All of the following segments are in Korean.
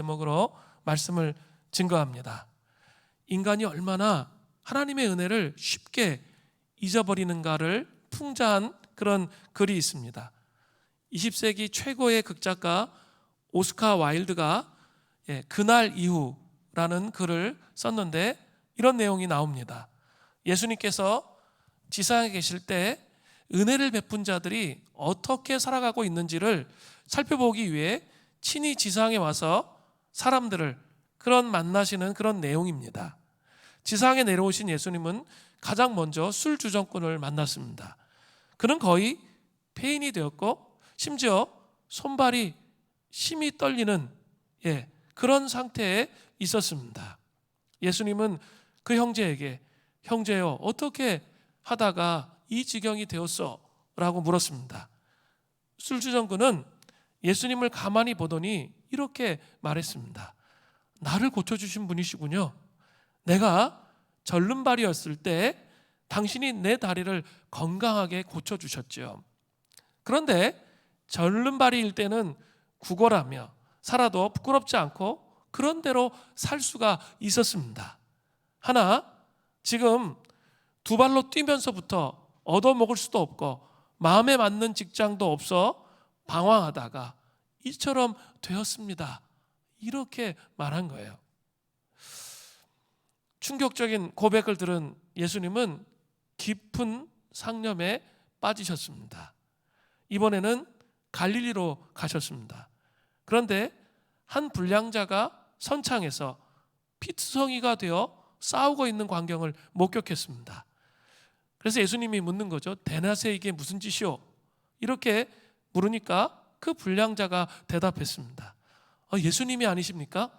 제목으로 말씀을 증거합니다. 인간이 얼마나 하나님의 은혜를 쉽게 잊어버리는가를 풍자한 그런 글이 있습니다. 20세기 최고의 극작가 오스카 와일드가 그날 이후라는 글을 썼는데 이런 내용이 나옵니다. 예수님께서 지상에 계실 때 은혜를 베푼 자들이 어떻게 살아가고 있는지를 살펴보기 위해 친히 지상에 와서 사람들을 만나시는 그런 내용입니다. 지상에 내려오신 예수님은 가장 먼저 술 주정꾼을 만났습니다. 그는 거의 폐인이 되었고 심지어 손발이 심히 떨리는 그런 상태에 있었습니다. 예수님은 그 형제에게 형제여 어떻게 하다가 이 지경이 되었어? 라고 물었습니다. 술주정꾼은 예수님을 가만히 보더니 이렇게 말했습니다. 나를 고쳐주신 분이시군요. 내가 절름발이었을 때 당신이 내 다리를 건강하게 고쳐주셨죠. 그런데 절름발이일 때는 구걸하며 살아도 부끄럽지 않고 그런 대로 살 수가 있었습니다. 하나 지금 두 발로 뛰면서부터 얻어먹을 수도 없고 마음에 맞는 직장도 없어 방황하다가 이처럼 되었습니다. 이렇게 말한 거예요. 충격적인 고백을 들은 예수님은 깊은 상념에 빠지셨습니다. 이번에는 갈릴리로 가셨습니다. 그런데 한 불량자가 선창에서 피투성이가 되어 싸우고 있는 광경을 목격했습니다. 그래서 예수님이 묻는 거죠. 대낮에 이게 무슨 짓이오? 이렇게 물으니까 그 불량자가 대답했습니다. 예수님이 아니십니까?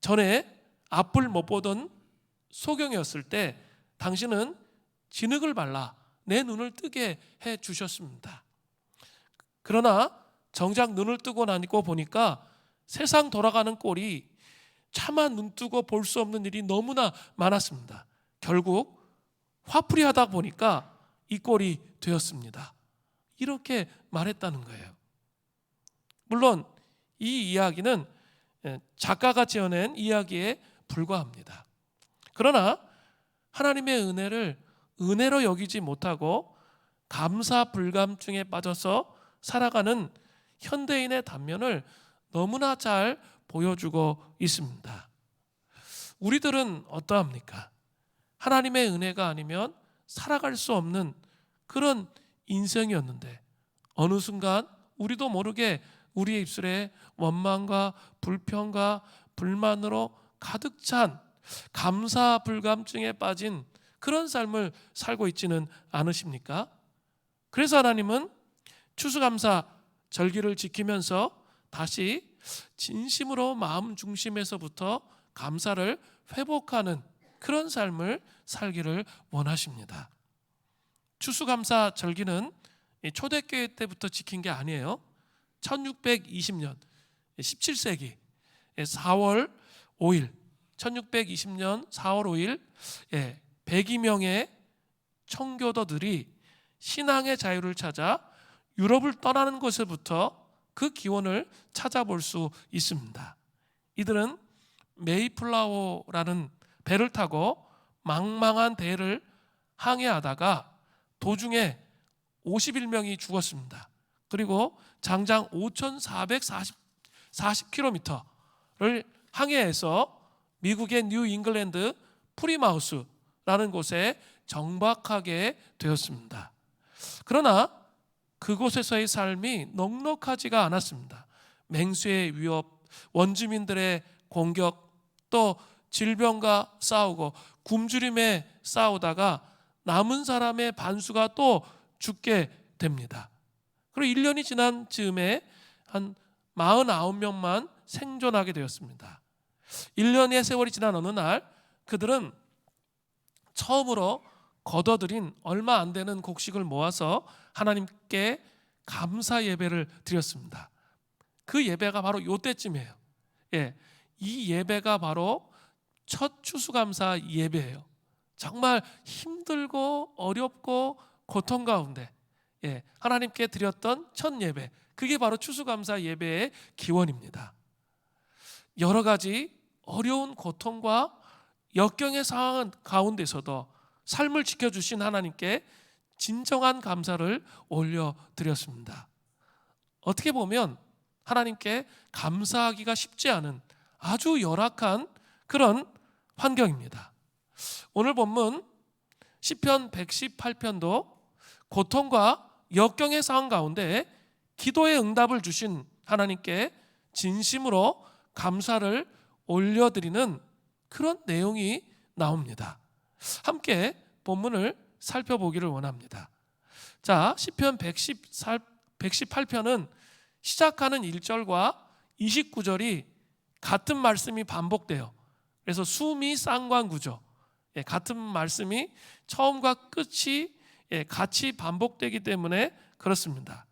전에 앞을 못 보던 소경이었을 때 당신은 진흙을 발라 내 눈을 뜨게 해 주셨습니다. 그러나 정작 눈을 뜨고 나니까 보니까 세상 돌아가는 꼴이 차마 눈 뜨고 볼 수 없는 일이 너무나 많았습니다. 결국 화풀이 하다 보니까 이 꼴이 되었습니다. 이렇게 말했다는 거예요. 물론 이 이야기는 작가가 지어낸 이야기에 불과합니다. 그러나 하나님의 은혜를 은혜로 여기지 못하고 감사불감증에 빠져서 살아가는 현대인의 단면을 너무나 잘 보여주고 있습니다. 우리들은 어떠합니까? 하나님의 은혜가 아니면 살아갈 수 없는 그런 인생이었는데 어느 순간 우리도 모르게 우리의 입술에 원망과 불평과 불만으로 가득 찬 감사불감증에 빠진 그런 삶을 살고 있지는 않으십니까? 그래서 하나님은 추수감사 절기를 지키면서 다시 진심으로 마음 중심에서부터 감사를 회복하는 그런 삶을 살기를 원하십니다. 추수감사 절기는 초대교회 때부터 지킨 게 아니에요. 1620년 17세기 4월 5일 1620년 4월 5일 102명의 청교도들이 신앙의 자유를 찾아 유럽을 떠나는 것에부터 그 기원을 찾아볼 수 있습니다. 이들은 메이플라워라는 배를 타고 망망한 대를 항해하다가 도중에 51명이 죽었습니다. 그리고 장장 5,440km를 항해해서 미국의 뉴 잉글랜드 프리마우스라는 곳에 정박하게 되었습니다. 그러나 그곳에서의 삶이 넉넉하지가 않았습니다. 맹수의 위협, 원주민들의 공격, 또 질병과 싸우고 굶주림에 싸우다가 남은 사람의 반수가 또 죽게 됩니다. 그리고 1년이 지난 즈음에 한 49명만 생존하게 되었습니다. 1년의 세월이 지난 어느 날 그들은 처음으로 거둬들인 얼마 안 되는 곡식을 모아서 하나님께 감사 예배를 드렸습니다. 그 예배가 바로 이때쯤이에요. 이 예배가 바로 첫 추수감사 예배예요. 정말 힘들고 어렵고 고통 가운데 하나님께 드렸던 첫 예배, 그게 바로 추수감사 예배의 기원입니다. 여러 가지 어려운 고통과 역경의 상황 가운데서도 삶을 지켜주신 하나님께 진정한 감사를 올려드렸습니다. 어떻게 보면 하나님께 감사하기가 쉽지 않은 아주 열악한 그런 환경입니다. 오늘 본문 시편 118편도 고통과 역경의 상황 가운데 기도의 응답을 주신 하나님께 진심으로 감사를 올려드리는 그런 내용이 나옵니다. 함께 본문을 살펴보기를 원합니다. 자, 시편 118편은 시작하는 1절과 29절이 같은 말씀이 반복돼요. 그래서 수미 쌍관 구조, 같은 말씀이 처음과 끝이 같이 반복되기 때문에 그렇습니다.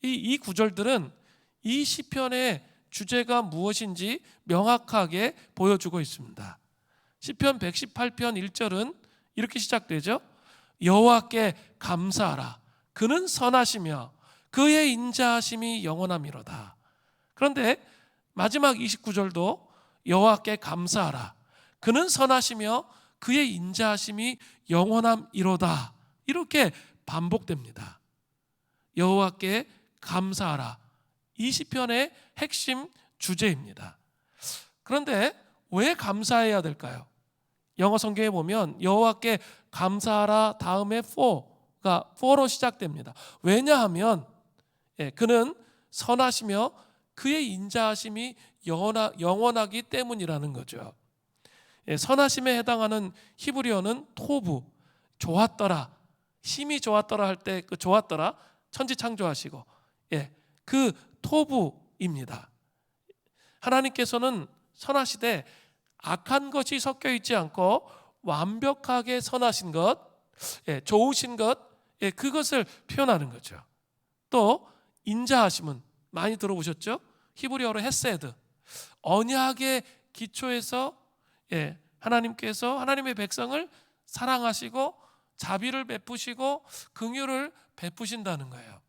이 구절들은 이 시편의 주제가 무엇인지 명확하게 보여주고 있습니다. 시편 118편 1절은 이렇게 시작되죠. 여호와께 감사하라. 그는 선하시며 그의 인자하심이 영원함이로다. 그런데 마지막 29절도 여호와께 감사하라. 그는 선하시며 그의 인자하심이 영원함이로다. 이렇게 반복됩니다. 여호와께 감사하라. 이 시편의 핵심 주제입니다. 그런데 왜 감사해야 될까요? 영어 성경에 보면 여호와께 감사하라 다음에 for로 시작됩니다. 왜냐하면 그는 선하시며 그의 인자하심이 영원하기 때문이라는 거죠. 선하심에 해당하는 히브리어는 토부, 좋았더라, 힘이 좋았더라 할 때 그 좋았더라, 천지 창조하시고 그 토부입니다. 하나님께서는 선하시되 악한 것이 섞여 있지 않고 완벽하게 선하신 것, 좋으신 것, 그것을 표현하는 거죠. 또 인자하심은 많이 들어보셨죠? 히브리어로 헤세드, 언약의 기초에서 하나님께서 하나님의 백성을 사랑하시고 자비를 베푸시고 긍휼을 베푸신다는 거예요.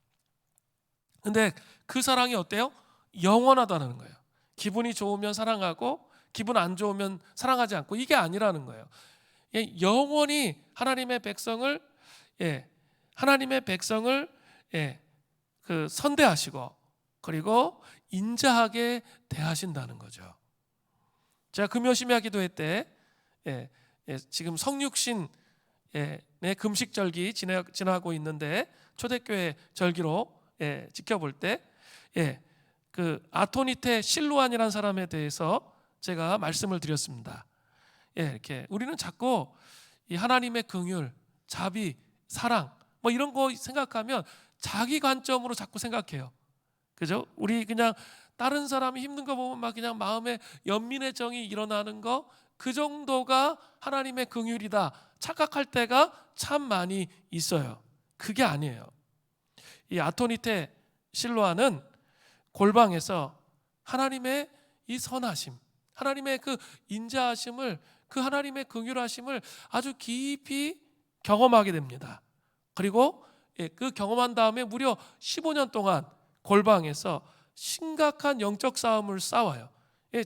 근데 그 사랑이 어때요? 영원하다는 거예요. 기분이 좋으면 사랑하고 기분 안 좋으면 사랑하지 않고 이게 아니라는 거예요. 영원히 하나님의 백성을 그 선대하시고 그리고 인자하게 대하신다는 거죠. 제가 금요심야 기도회 때 지금 성육신의 금식절기 지나고 있는데 초대교회 절기로 지켜볼 때 그 아토니테 실루안이라는 사람에 대해서 제가 말씀을 드렸습니다. 이렇게 우리는 자꾸 이 하나님의 긍휼, 자비, 사랑 뭐 이런 거 생각하면 자기 관점으로 자꾸 생각해요. 그죠? 우리 그냥 다른 사람이 힘든 거 보면 막 그냥 마음에 연민의 정이 일어나는 거, 그 정도가 하나님의 긍휼이다 착각할 때가 참 많이 있어요. 그게 아니에요. 이 아토니테 실로아는 골방에서 하나님의 이 선하심, 하나님의 그 인자하심을, 그 하나님의 긍휼하심을 아주 깊이 경험하게 됩니다. 그리고 그 경험한 다음에 무려 15년 동안 골방에서 심각한 영적 싸움을 싸워요.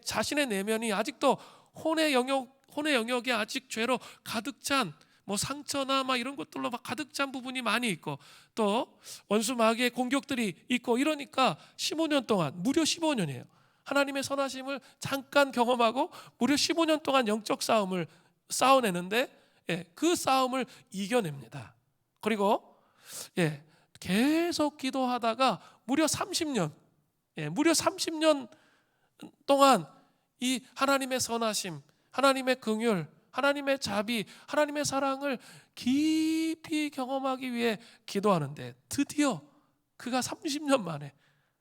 자신의 내면이 아직도 혼의 영역에 아직 죄로 가득 찬 뭐 상처나 막 이런 것들로 막 가득 찬 부분이 많이 있고 또 원수 마귀의 공격들이 있고 이러니까 15년 동안, 무려 15년이에요. 하나님의 선하심을 잠깐 경험하고 무려 15년 동안 영적 싸움을 싸워내는데 그 싸움을 이겨냅니다. 그리고 계속 기도하다가 무려 30년 동안 이 하나님의 선하심, 하나님의 긍휼, 하나님의 자비, 하나님의 사랑을 깊이 경험하기 위해 기도하는데 드디어 그가 30년 만에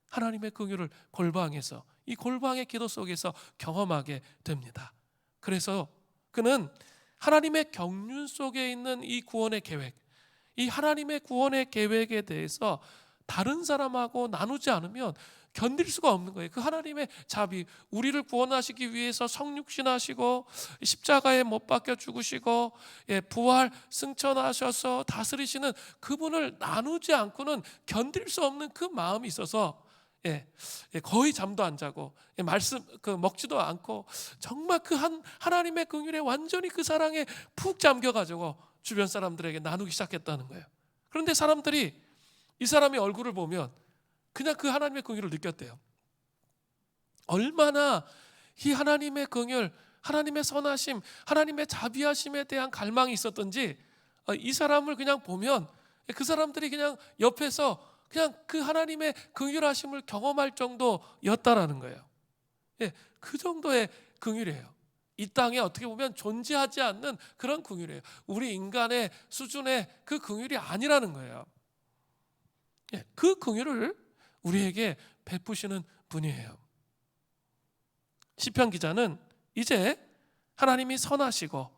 하나님의 긍휼을 골방에서, 이 골방의 기도 속에서 경험하게 됩니다. 그래서 그는 하나님의 경륜 속에 있는 이 구원의 계획, 이 하나님의 구원의 계획에 대해서 다른 사람하고 나누지 않으면 견딜 수가 없는 거예요. 그 하나님의 자비, 우리를 구원하시기 위해서 성육신하시고 십자가에 못 박혀 죽으시고 부활 승천하셔서 다스리시는 그분을 나누지 않고는 견딜 수 없는 그 마음이 있어서 거의 잠도 안 자고 말씀 먹지도 않고 정말 그 하나님의 긍휼에 완전히 그 사랑에 푹 잠겨가지고 주변 사람들에게 나누기 시작했다는 거예요. 그런데 사람들이 이 사람의 얼굴을 보면 그냥 그 하나님의 긍휼을 느꼈대요. 얼마나 이 하나님의 긍휼, 하나님의 선하심, 하나님의 자비하심에 대한 갈망이 있었던지 이 사람을 그냥 보면 그 사람들이 그냥 옆에서 그냥 그 하나님의 긍휼하심을 경험할 정도였다라는 거예요. 그 정도의 긍휼이에요. 이 땅에 어떻게 보면 존재하지 않는 그런 긍휼이에요. 우리 인간의 수준의 그 긍휼이 아니라는 거예요. 그 긍휼을 우리에게 베푸시는 분이에요. 시편 기자는 이제 하나님이 선하시고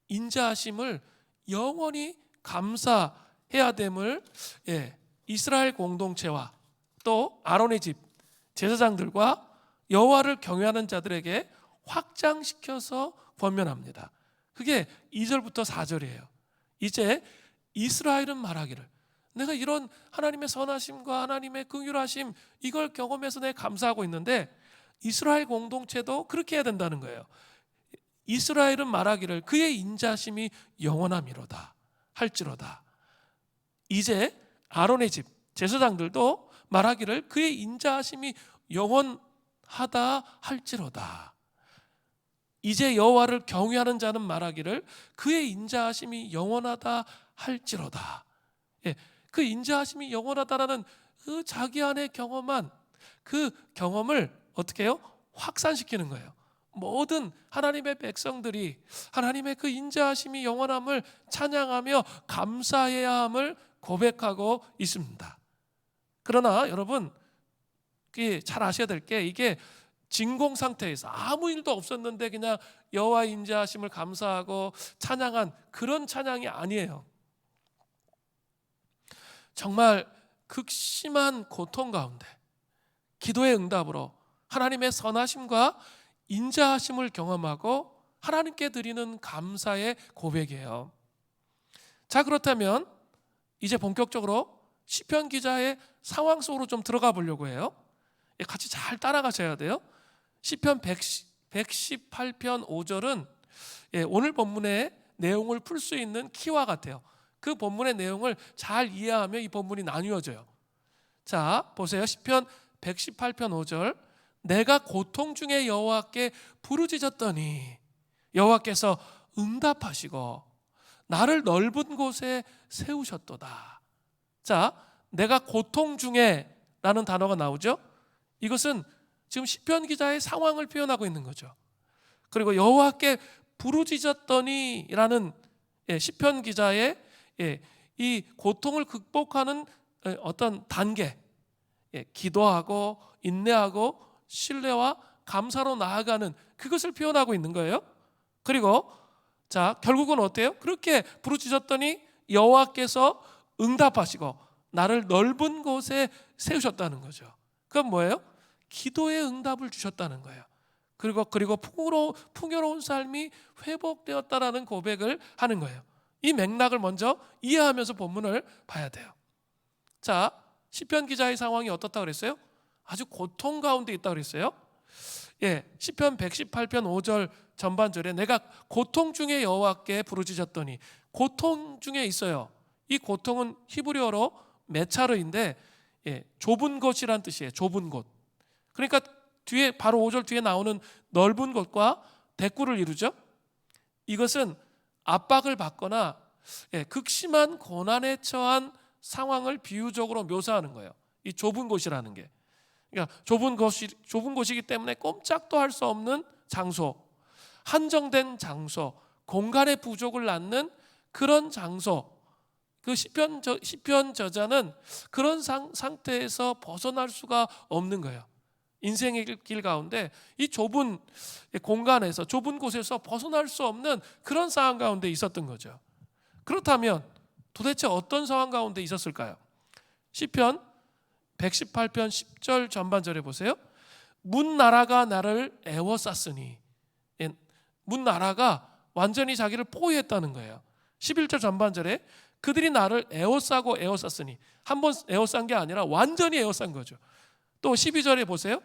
인자하심을 영원히 감사해야 됨을 이스라엘 공동체와 또 아론의 집 제사장들과 여호와를 경외하는 자들에게 확장시켜서 권면합니다. 그게 2절부터 4절이에요. 이제 이스라엘은 말하기를 내가 이런 하나님의 선하심과 하나님의 긍휼하심 이걸 경험해서 내가 감사하고 있는데 이스라엘 공동체도 그렇게 해야 된다는 거예요. 이스라엘은 말하기를 그의 인자심이 영원함이로다 할지로다. 이제 아론의 집 제사장들도 말하기를 그의 인자하심이 영원하다 할지로다. 이제 여호와를 경외하는 자는 말하기를 그의 인자하심이 영원하다 할지로다. 그 인자하심이 영원하다라는 그 자기 안에 경험한 그 경험을 어떻게 해요? 확산시키는 거예요. 모든 하나님의 백성들이 하나님의 그 인자하심이 영원함을 찬양하며 감사해야 함을 고백하고 있습니다. 그러나 여러분 잘 아셔야 될 게 이게 진공 상태에서 아무 일도 없었는데 그냥 여호와의 인자하심을 감사하고 찬양한 그런 찬양이 아니에요. 정말 극심한 고통 가운데 기도의 응답으로 하나님의 선하심과 인자하심을 경험하고 하나님께 드리는 감사의 고백이에요. 자, 그렇다면 이제 본격적으로 시편 기자의 상황 속으로 좀 들어가 보려고 해요. 같이 잘 따라가셔야 돼요. 시편 118편 5절은 오늘 본문의 내용을 풀 수 있는 키와 같아요. 그 본문의 내용을 잘 이해하면 이 본문이 나뉘어져요. 자, 보세요. 시편 118편 5절 내가 고통 중에 여호와께 부르짖었더니 여호와께서 응답하시고 나를 넓은 곳에 세우셨도다. 자, 내가 고통 중에 라는 단어가 나오죠. 이것은 지금 시편 기자의 상황을 표현하고 있는 거죠. 그리고 여호와께 부르짖었더니 라는 시편 기자의 이 고통을 극복하는 어떤 단계, 기도하고 인내하고 신뢰와 감사로 나아가는 그것을 표현하고 있는 거예요. 그리고 자, 결국은 어때요? 그렇게 부르짖었더니 여호와께서 응답하시고 나를 넓은 곳에 세우셨다는 거죠. 그건 뭐예요? 기도의 응답을 주셨다는 거예요. 그리고 풍요로운 삶이 회복되었다라는 고백을 하는 거예요. 이 맥락을 먼저 이해하면서 본문을 봐야 돼요. 자, 시편 기자의 상황이 어떻다고 그랬어요? 아주 고통 가운데 있다고 그랬어요. 시편 118편 5절 전반절에 내가 고통 중에 여호와께 부르짖었더니 고통 중에 있어요. 이 고통은 히브리어로 메차르인데 좁은 곳이란 뜻이에요. 좁은 곳. 그러니까 뒤에 바로 5절 뒤에 나오는 넓은 곳과 대꾸를 이루죠. 이것은 압박을 받거나 극심한 고난에 처한 상황을 비유적으로 묘사하는 거예요. 이 좁은 곳이라는 게. 그러니까 좁은 곳이기 때문에 꼼짝도 할 수 없는 장소, 한정된 장소, 공간의 부족을 낳는 그런 장소. 그 시편 저자는 그런 상태에서 벗어날 수가 없는 거예요. 인생의 길 가운데 이 좁은 공간에서 좁은 곳에서 벗어날 수 없는 그런 상황 가운데 있었던 거죠. 그렇다면 도대체 어떤 상황 가운데 있었을까요? 시편 118편 10절 전반절에 보세요. 문 나라가 나를 에워쌌으니, 문 나라가 완전히 자기를 포위했다는 거예요. 11절 전반절에 그들이 나를 에워싸고 에워쌌으니, 한 번 에워싼 게 아니라 완전히 에워싼 거죠. 또 12절에 보세요.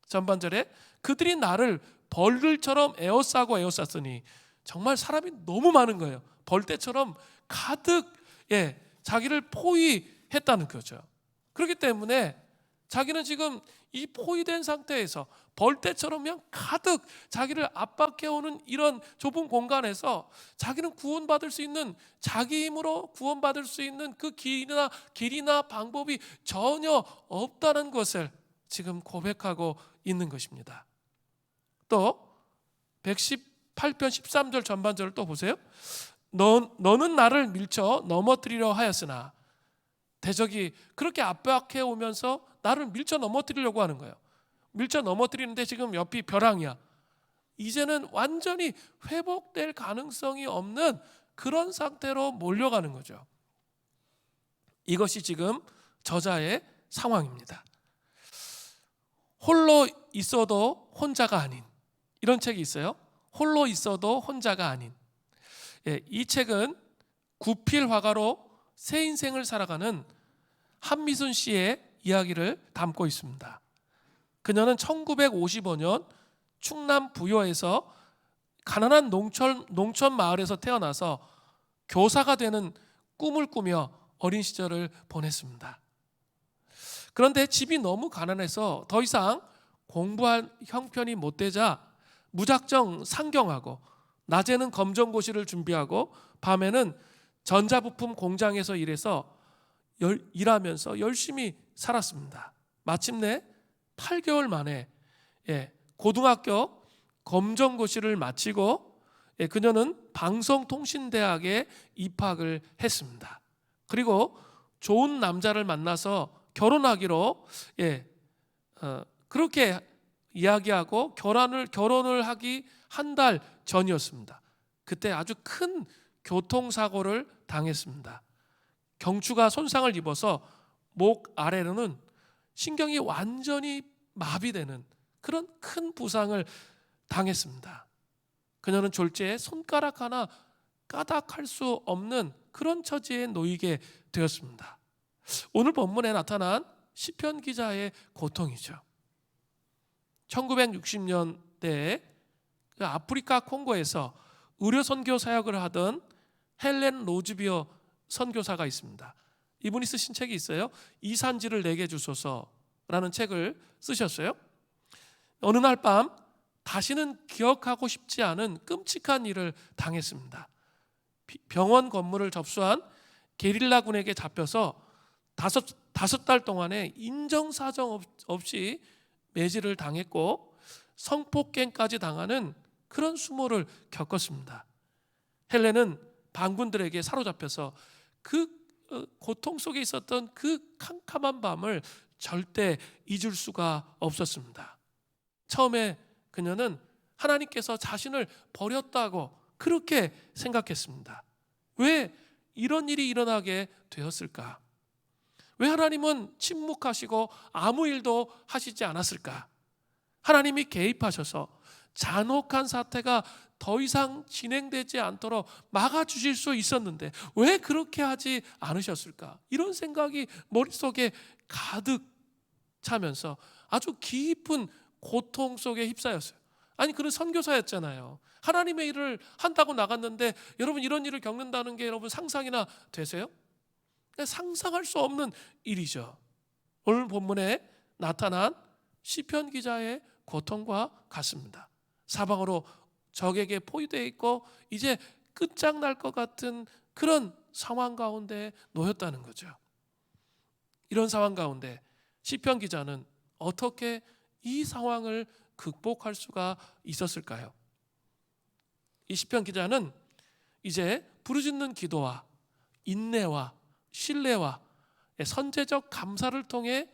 전반절에 그들이 나를 벌들처럼 에워싸고 에워쌌으니, 정말 사람이 너무 많은 거예요. 벌떼처럼 가득 자기를 포위했다는 거죠. 그렇기 때문에 자기는 지금 이 포위된 상태에서 벌떼처럼 그냥 가득 자기를 압박해오는 이런 좁은 공간에서 자기는 구원받을 수 있는, 자기 힘으로 구원받을 수 있는 그 길이나 방법이 전혀 없다는 것을 지금 고백하고 있는 것입니다. 또 118편 13절 전반절을 또 보세요. 너는 나를 밀쳐 넘어뜨리려 하였으나, 대적이 그렇게 압박해 오면서 나를 밀쳐 넘어뜨리려고 하는 거예요. 밀쳐 넘어뜨리는데 지금 옆이 벼랑이야. 이제는 완전히 회복될 가능성이 없는 그런 상태로 몰려가는 거죠. 이것이 지금 저자의 상황입니다. 홀로 있어도 혼자가 아닌, 이런 책이 있어요. 홀로 있어도 혼자가 아닌. 이 책은 구필 화가로 새 인생을 살아가는 한미순 씨의 이야기를 담고 있습니다. 그녀는 1955년 충남 부여에서 가난한 농촌 마을에서 태어나서 교사가 되는 꿈을 꾸며 어린 시절을 보냈습니다. 그런데 집이 너무 가난해서 더 이상 공부할 형편이 못 되자 무작정 상경하고, 낮에는 검정고시를 준비하고 밤에는 전자부품 공장에서 일하면서 열심히 살았습니다. 마침내 8개월 만에 고등학교 검정고시를 마치고 그녀는 방송통신대학에 입학을 했습니다. 그리고 좋은 남자를 만나서 결혼하기로 그렇게 이야기하고 결혼을 하기 한 달 전이었습니다. 그때 아주 큰 교통사고를 당했습니다. 경추가 손상을 입어서 목 아래로는 신경이 완전히 마비되는 그런 큰 부상을 당했습니다. 그녀는 졸지에 손가락 하나 까닥할 수 없는 그런 처지에 놓이게 되었습니다. 오늘 본문에 나타난 시편 기자의 고통이죠. 1960년대에 아프리카 콩고에서 의료 선교 사역을 하던 헬렌 로즈비어 선교사가 있습니다. 이분이 쓰신 책이 있어요. 이 산지를 내게 주소서라는 책을 쓰셨어요. 어느 날 밤 다시는 기억하고 싶지 않은 끔찍한 일을 당했습니다. 병원 건물을 접수한 게릴라군에게 잡혀서 다섯 달 동안에 인정사정 없이 매질을 당했고 성폭행까지 당하는 그런 수모를 겪었습니다. 헬렌은 반군들에게 사로잡혀서 그 고통 속에 있었던 그 캄캄한 밤을 절대 잊을 수가 없었습니다. 처음에 그녀는 하나님께서 자신을 버렸다고 그렇게 생각했습니다. 왜 이런 일이 일어나게 되었을까? 왜 하나님은 침묵하시고 아무 일도 하시지 않았을까? 하나님이 개입하셔서 잔혹한 사태가 더 이상 진행되지 않도록 막아주실 수 있었는데 왜 그렇게 하지 않으셨을까? 이런 생각이 머릿속에 가득 차면서 아주 깊은 고통 속에 휩싸였어요. 아니, 그런 선교사였잖아요. 하나님의 일을 한다고 나갔는데 여러분, 이런 일을 겪는다는 게 여러분 상상이나 되세요? 상상할 수 없는 일이죠. 오늘 본문에 나타난 시편 기자의 고통과 같습니다. 사방으로 적에게 포위되어 있고 이제 끝장날 것 같은 그런 상황 가운데 놓였다는 거죠. 이런 상황 가운데 시편 기자는 어떻게 이 상황을 극복할 수가 있었을까요? 이 시편 기자는 이제 부르짖는 기도와 인내와 신뢰와 선제적 감사를 통해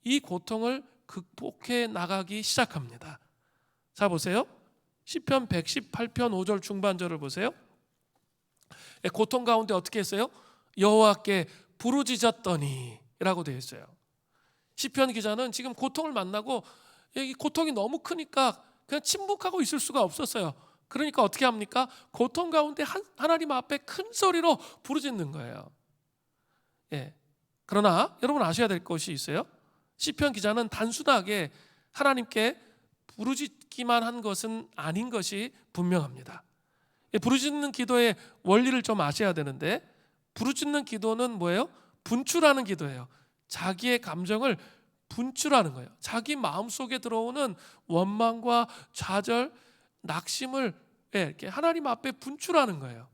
이 고통을 극복해 나가기 시작합니다. 자, 보세요. 시편 118편 5절 중반절을 보세요. 고통 가운데 어떻게 했어요? 여호와께 부르짖었더니 라고 되어 있어요. 시편 기자는 지금 고통을 만나고 이 고통이 너무 크니까 그냥 침묵하고 있을 수가 없었어요. 그러니까 어떻게 합니까? 고통 가운데 하나님 앞에 큰 소리로 부르짖는 거예요. 그러나 여러분 아셔야 될 것이 있어요. 시편 기자는 단순하게 하나님께 부르짖기만 한 것은 아닌 것이 분명합니다. 부르짖는 기도의 원리를 좀 아셔야 되는데, 부르짖는 기도는 뭐예요? 분출하는 기도예요. 자기의 감정을 분출하는 거예요. 자기 마음속에 들어오는 원망과 좌절, 낙심을 이렇게 하나님 앞에 분출하는 거예요.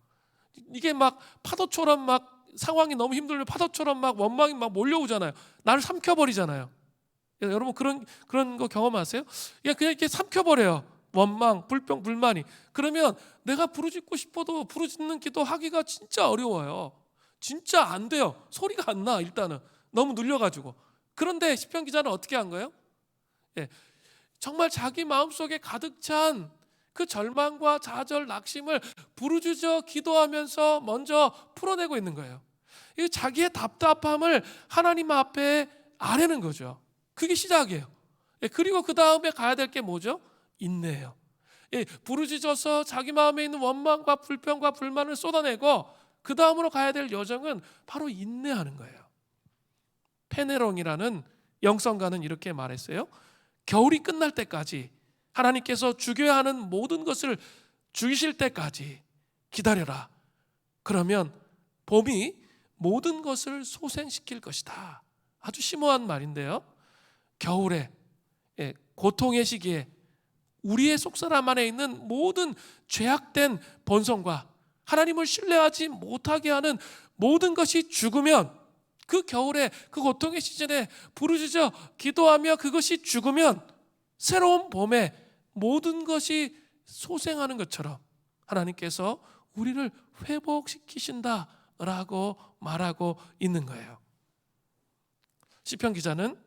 이게 막 파도처럼 막 상황이 너무 힘들면 파도처럼 막 원망이 막 몰려오잖아요. 나를 삼켜버리잖아요. 여러분 그런 거 경험하세요? 그냥 이렇게 삼켜버려요. 원망, 불평, 불만이. 그러면 내가 부르짖고 싶어도 부르짖는 기도 하기가 진짜 어려워요. 진짜 안 돼요. 소리가 안 나. 일단은 너무 눌려가지고. 그런데 시편 기자는 어떻게 한 거예요? 정말 자기 마음속에 가득 찬 그 절망과 좌절, 낙심을 부르짖어 기도하면서 먼저 풀어내고 있는 거예요. 이 자기의 답답함을 하나님 앞에 아뢰는 거죠. 그게 시작이에요. 그리고 그 다음에 가야 될 게 뭐죠? 인내예요. 부르짖어서 자기 마음에 있는 원망과 불평과 불만을 쏟아내고 그 다음으로 가야 될 여정은 바로 인내하는 거예요. 페네롱이라는 영성가는 이렇게 말했어요. 겨울이 끝날 때까지 하나님께서 죽여야 하는 모든 것을 죽이실 때까지 기다려라. 그러면 봄이 모든 것을 소생시킬 것이다. 아주 심오한 말인데요. 겨울에 고통의 시기에 우리의 속사람 안에 있는 모든 죄악된 본성과 하나님을 신뢰하지 못하게 하는 모든 것이 죽으면, 그 겨울에 그 고통의 시즌에 부르짖어 기도하며 그것이 죽으면 새로운 봄에 모든 것이 소생하는 것처럼 하나님께서 우리를 회복시키신다라고 말하고 있는 거예요. 시편 기자는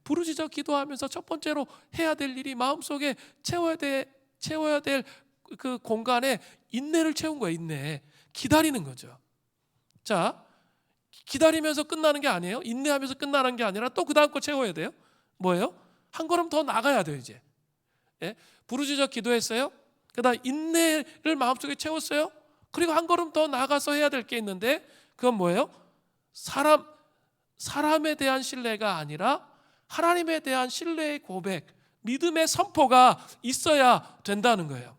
부르짖어 기도하면서 첫 번째로 해야 될 일이 마음속에 채워야 될 그 공간에 인내를 채운 거예요. 인내. 기다리는 거죠. 자, 기다리면서 끝나는 게 아니에요. 인내하면서 끝나는 게 아니라 또 그 다음 거 채워야 돼요. 뭐예요? 한 걸음 더 나가야 돼요. 이제 부르짖어 기도했어요. 그다음 인내를 마음속에 채웠어요. 그리고 한 걸음 더 나가서 해야 될 게 있는데, 그건 뭐예요? 사람에 대한 신뢰가 아니라 하나님에 대한 신뢰의 고백, 믿음의 선포가 있어야 된다는 거예요.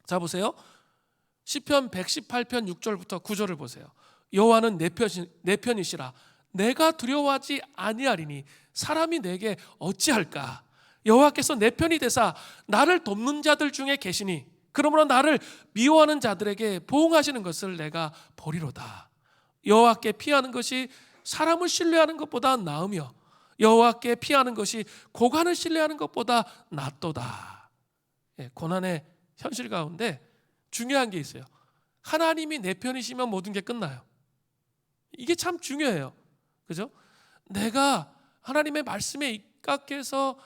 자, 보세요. 시편 118편 6절부터 9절을 보세요. 여호와는 내 편이시라. 내가 두려워하지 아니하리니 사람이 내게 어찌할까? 여호와께서 내 편이 되사 나를 돕는 자들 중에 계시니 그러므로 나를 미워하는 자들에게 보응하시는 것을 내가 보리로다. 여호와께 피하는 것이 사람을 신뢰하는 것보다 나으며 여호와께 피하는 것이 고관을 신뢰하는 것보다 낫도다. 고난의 현실 가운데 중요한 게 있어요. 하나님이 내 편이시면 모든 게 끝나요. 이게 참 중요해요. 그죠? 내가 하나님의 말씀에 입각해서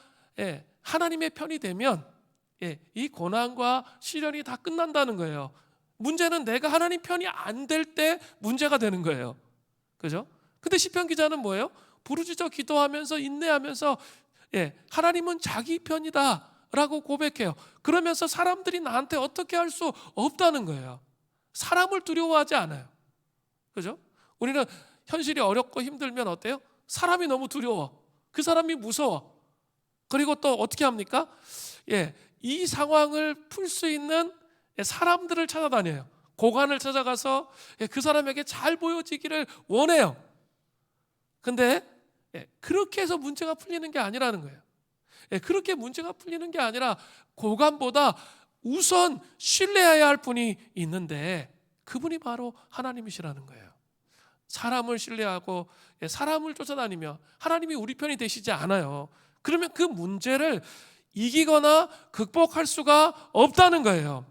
하나님의 편이 되면 이 고난과 시련이 다 끝난다는 거예요. 문제는 내가 하나님 편이 안 될 때 문제가 되는 거예요. 그죠? 근데 시편 기자는 뭐예요? 부르짖어 기도하면서 인내하면서 하나님은 자기 편이다 라고 고백해요. 그러면서 사람들이 나한테 어떻게 할 수 없다는 거예요. 사람을 두려워하지 않아요. 그죠? 우리는 현실이 어렵고 힘들면 어때요? 사람이 너무 두려워. 그 사람이 무서워. 그리고 또 어떻게 합니까? 이 상황을 풀 수 있는 사람들을 찾아다녀요. 고관을 찾아가서 그 사람에게 잘 보여지기를 원해요. 근데 그렇게 해서 문제가 풀리는 게 아니라는 거예요. 그렇게 문제가 풀리는 게 아니라 고관보다 우선 신뢰해야 할 분이 있는데 그분이 바로 하나님이시라는 거예요. 사람을 신뢰하고 사람을 쫓아다니며 하나님이 우리 편이 되시지 않아요. 그러면 그 문제를 이기거나 극복할 수가 없다는 거예요.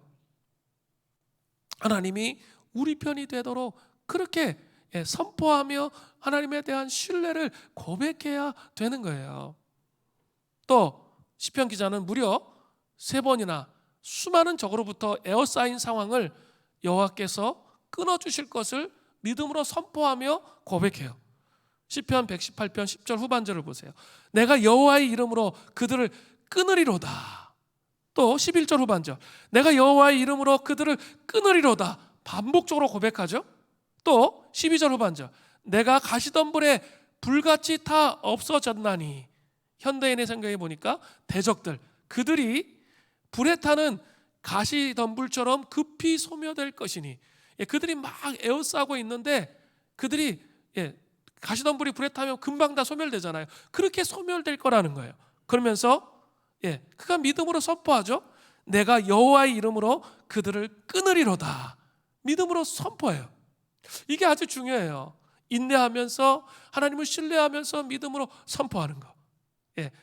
하나님이 우리 편이 되도록 그렇게 선포하며 하나님에 대한 신뢰를 고백해야 되는 거예요. 또 시편 기자는 무려 3번이나 수많은 적으로부터 에워싸인 상황을 여호와께서 끊어주실 것을 믿음으로 선포하며 고백해요. 시편 118편 10절 후반절을 보세요. 내가 여호와의 이름으로 그들을 끊으리로다. 또 11절 후반절. 내가 여호와의 이름으로 그들을 끊으리로다. 반복적으로 고백하죠. 또 12절 후반절. 내가 가시덤불에 불같이 다 없어졌나니. 현대인의 생각해 보니까 대적들, 그들이 불에 타는 가시덤불처럼 급히 소멸될 것이니. 그들이 막 에워싸고 있는데 그들이 가시덤불이 불에 타면 금방 다 소멸되잖아요. 그렇게 소멸될 거라는 거예요. 그러면서 그가 믿음으로 선포하죠. 내가 여호와의 이름으로 그들을 끊으리로다. 믿음으로 선포해요. 이게 아주 중요해요. 인내하면서 하나님을 신뢰하면서 믿음으로 선포하는 거.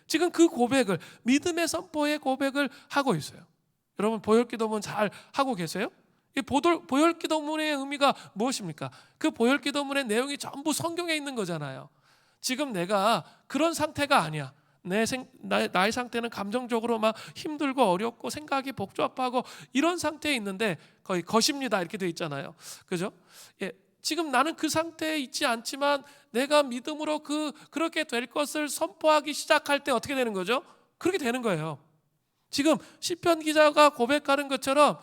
지금 그 고백을, 믿음의 선포의 고백을 하고 있어요. 여러분 보혈기도문 잘 하고 계세요? 이 보혈기도문의 의미가 무엇입니까? 그 보혈기도문의 내용이 전부 성경에 있는 거잖아요. 지금 내가 그런 상태가 아니야. 나의 상태는 감정적으로 막 힘들고 어렵고 생각이 복잡하고 이런 상태에 있는데 거의 것입니다 이렇게 돼 있잖아요. 그죠? 지금 나는 그 상태에 있지 않지만 내가 믿음으로 그렇게 될 것을 선포하기 시작할 때 어떻게 되는 거죠? 그렇게 되는 거예요. 지금 시편 기자가 고백하는 것처럼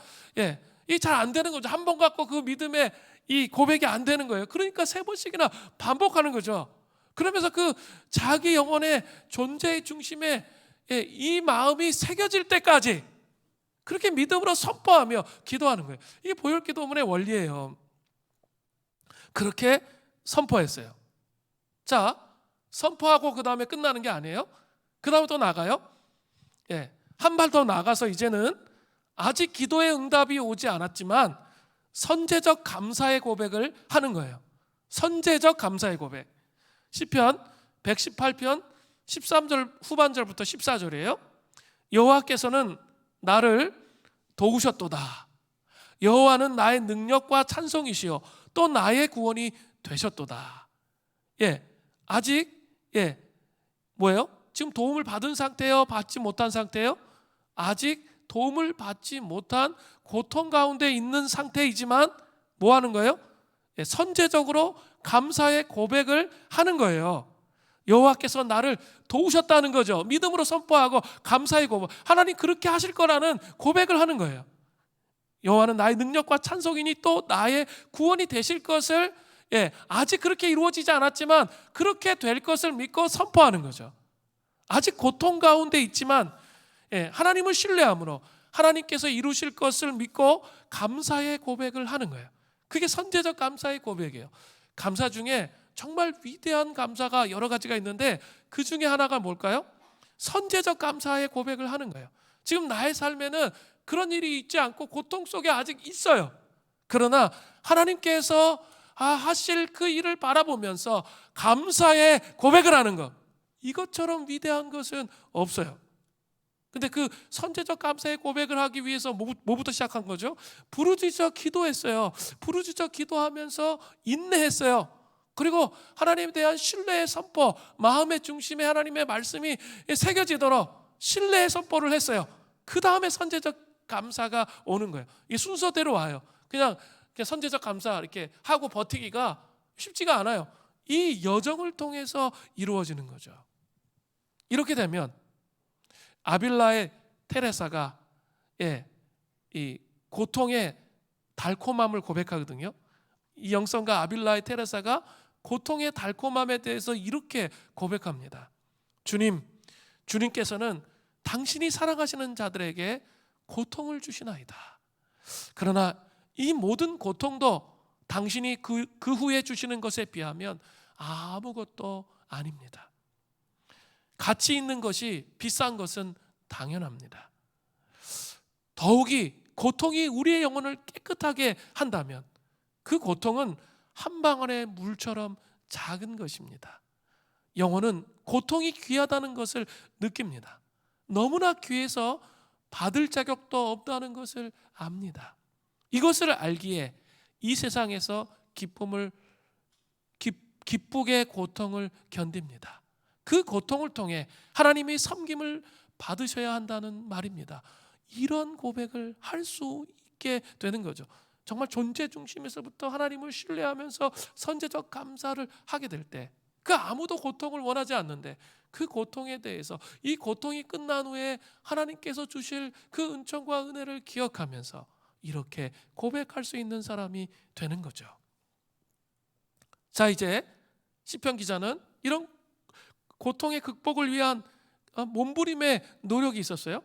이 잘 안 되는 거죠. 한 번 갖고 그 믿음의 이 고백이 안 되는 거예요. 그러니까 3번씩이나 반복하는 거죠. 그러면서 그 자기 영혼의 존재의 중심에 이 마음이 새겨질 때까지 그렇게 믿음으로 선포하며 기도하는 거예요. 이게 보혈기도문의 원리예요. 그렇게 선포했어요. 자, 선포하고 그 다음에 끝나는 게 아니에요. 그 다음에 또 나가요. 한 발 더 나가서 이제는 아직 기도의 응답이 오지 않았지만 선제적 감사의 고백을 하는 거예요. 선제적 감사의 고백. 시편 118편 13절 후반절부터 14절이에요. 여호와께서는 나를 도우셨도다. 여호와는 나의 능력과 찬송이시요 또 나의 구원이 되셨도다. 아직 뭐예요? 지금 도움을 받은 상태예요? 받지 못한 상태예요? 아직 도움을 받지 못한 고통 가운데 있는 상태이지만 뭐 하는 거예요? 선제적으로 감사의 고백을 하는 거예요. 여호와께서 나를 도우셨다는 거죠. 믿음으로 선포하고 감사의 고백. 하나님 그렇게 하실 거라는 고백을 하는 거예요. 여호와는 나의 능력과 찬송이니 또 나의 구원이 되실 것을 아직 그렇게 이루어지지 않았지만 그렇게 될 것을 믿고 선포하는 거죠. 아직 고통 가운데 있지만 하나님을 신뢰함으로 하나님께서 이루실 것을 믿고 감사의 고백을 하는 거예요. 그게 선제적 감사의 고백이에요. 감사 중에 정말 위대한 감사가 여러 가지가 있는데 그 중에 하나가 뭘까요? 선제적 감사의 고백을 하는 거예요. 지금 나의 삶에는 그런 일이 있지 않고 고통 속에 아직 있어요. 그러나 하나님께서 하실 그 일을 바라보면서 감사의 고백을 하는 것, 이것처럼 위대한 것은 없어요. 근데 그 선제적 감사의 고백을 하기 위해서 뭐부터 시작한 거죠? 부르짖어 기도했어요. 부르짖어 기도하면서 인내했어요. 그리고 하나님에 대한 신뢰의 선포, 마음의 중심에 하나님의 말씀이 새겨지도록 신뢰의 선포를 했어요. 그 다음에 선제적 감사가 오는 거예요. 이 순서대로 와요. 그냥 선제적 감사 이렇게 하고 버티기가 쉽지가 않아요. 이 여정을 통해서 이루어지는 거죠. 이렇게 되면 아빌라의 테레사가 이 고통의 달콤함을 고백하거든요. 이 영성가 아빌라의 테레사가 고통의 달콤함에 대해서 이렇게 고백합니다. 주님께서는 당신이 사랑하시는 자들에게 고통을 주시나이다. 그러나 이 모든 고통도 당신이 그 후에 주시는 것에 비하면 아무것도 아닙니다. 가치 있는 것이 비싼 것은 당연합니다. 더욱이 고통이 우리의 영혼을 깨끗하게 한다면 그 고통은 한 방울의 물처럼 작은 것입니다. 영혼은 고통이 귀하다는 것을 느낍니다. 너무나 귀해서 받을 자격도 없다는 것을 압니다. 이것을 알기에 이 세상에서 기쁘게 고통을 견딥니다. 그 고통을 통해 하나님의 섬김을 받으셔야 한다는 말입니다. 이런 고백을 할 수 있게 되는 거죠. 정말 존재 중심에서부터 하나님을 신뢰하면서 선제적 감사를 하게 될 때, 그 아무도 고통을 원하지 않는데 그 고통에 대해서 이 고통이 끝난 후에 하나님께서 주실 그 은총과 은혜를 기억하면서 이렇게 고백할 수 있는 사람이 되는 거죠. 자, 이제 시편 기자는 이런 고통의 극복을 위한 몸부림의 노력이 있었어요.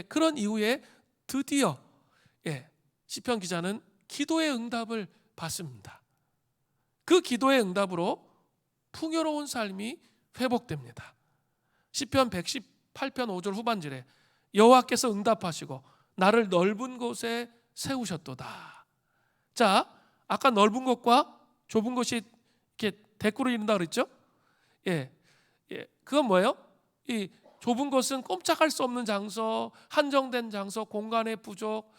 그런 이후에 드디어 시편 기자는 기도의 응답을 받습니다. 그 기도의 응답으로 풍요로운 삶이 회복됩니다. 시편 118편 5절 후반절에 여호와께서 응답하시고 나를 넓은 곳에 세우셨도다. 자, 아까 넓은 곳과 좁은 곳이 이렇게 대꾸를 이룬다 그랬죠? 그건 뭐예요? 이 좁은 곳은 꼼짝할 수 없는 장소, 한정된 장소, 공간의 부족,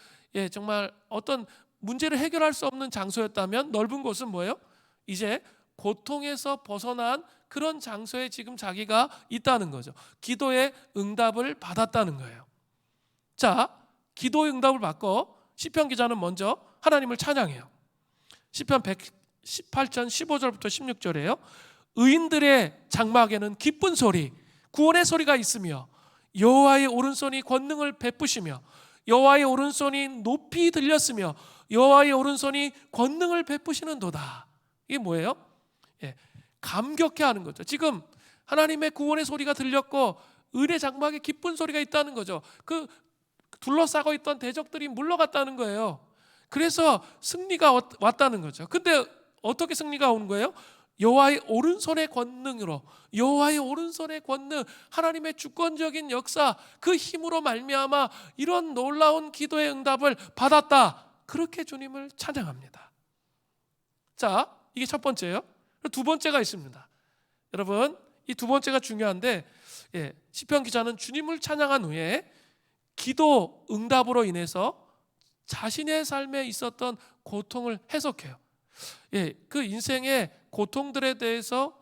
정말 어떤 문제를 해결할 수 없는 장소였다면, 넓은 곳은 뭐예요? 이제 고통에서 벗어난 그런 장소에 지금 자기가 있다는 거죠. 기도의 응답을 받았다는 거예요. 자, 기도의 응답을 받고 시편 기자는 먼저 하나님을 찬양해요. 시편 118편 15절부터 16절이에요. 의인들의 장막에는 기쁜 소리, 구원의 소리가 있으며 여호와의 오른손이 권능을 베푸시며 여호와의 오른손이 높이 들렸으며 여호와의 오른손이 권능을 베푸시는도다. 이게 뭐예요? 감격해하는 거죠. 지금 하나님의 구원의 소리가 들렸고 은혜 장막에 기쁜 소리가 있다는 거죠. 그 둘러싸고 있던 대적들이 물러갔다는 거예요. 그래서 승리가 왔다는 거죠. 근데 어떻게 승리가 온 거예요? 여호와의 오른손의 권능으로, 여호와의 오른손의 권능, 하나님의 주권적인 역사, 그 힘으로 말미암아 이런 놀라운 기도의 응답을 받았다. 그렇게 주님을 찬양합니다. 자, 이게 첫 번째예요. 두 번째가 있습니다. 여러분, 이 두 번째가 중요한데, 시편 기자는 주님을 찬양한 후에 기도 응답으로 인해서 자신의 삶에 있었던 고통을 해석해요. 그 인생의 고통들에 대해서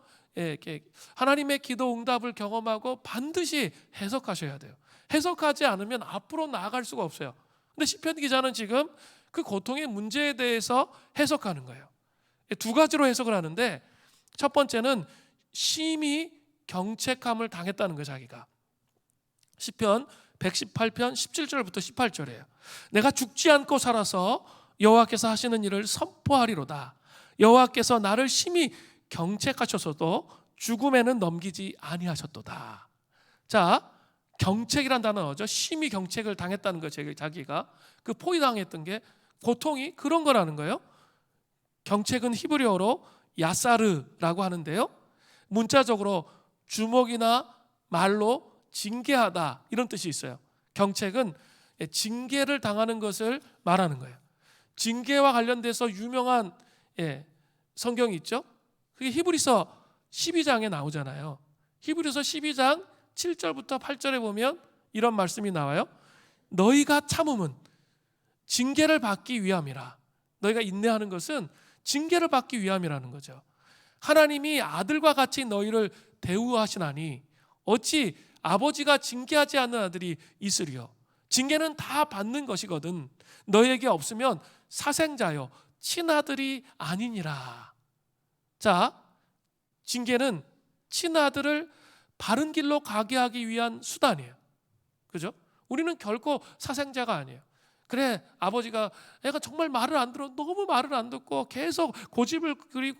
하나님의 기도 응답을 경험하고 반드시 해석하셔야 돼요. 해석하지 않으면 앞으로 나아갈 수가 없어요. 근데 시편 기자는 지금 그 고통의 문제에 대해서 해석하는 거예요. 두 가지로 해석을 하는데, 첫 번째는 심히 경책함을 당했다는 거예요. 자기가 시편 118편 17절부터 18절이에요. 내가 죽지 않고 살아서 여호와께서 하시는 일을 선포하리로다. 여호와께서 나를 심히 경책하셔서도 죽음에는 넘기지 아니하셨도다. 자, 경책이란 단어죠. 심히 경책을 당했다는 거예요. 자기가 그 포위당했던 게 고통이 그런 거라는 거예요. 경책은 히브리어로 야사르라고 하는데요, 문자적으로 주먹이나 말로 징계하다 이런 뜻이 있어요. 경책은 징계를 당하는 것을 말하는 거예요. 징계와 관련돼서 유명한 성경이 있죠. 그게 히브리서 12장에 나오잖아요. 히브리서 12장 7절부터 8절에 보면 이런 말씀이 나와요. 너희가 참음은 징계를 받기 위함이라. 너희가 인내하는 것은 징계를 받기 위함이라는 거죠. 하나님이 아들과 같이 너희를 대우하시나니 어찌 아버지가 징계하지 않는 아들이 있으리요. 징계는 다 받는 것이거든 너희에게 없으면 사생자요 친아들이 아니니라. 자, 징계는 친아들을 바른 길로 가게 하기 위한 수단이에요. 그죠? 우리는 결코 사생자가 아니에요. 그래, 아버지가 애가 정말 말을 안 들어, 너무 말을 안 듣고 계속 고집을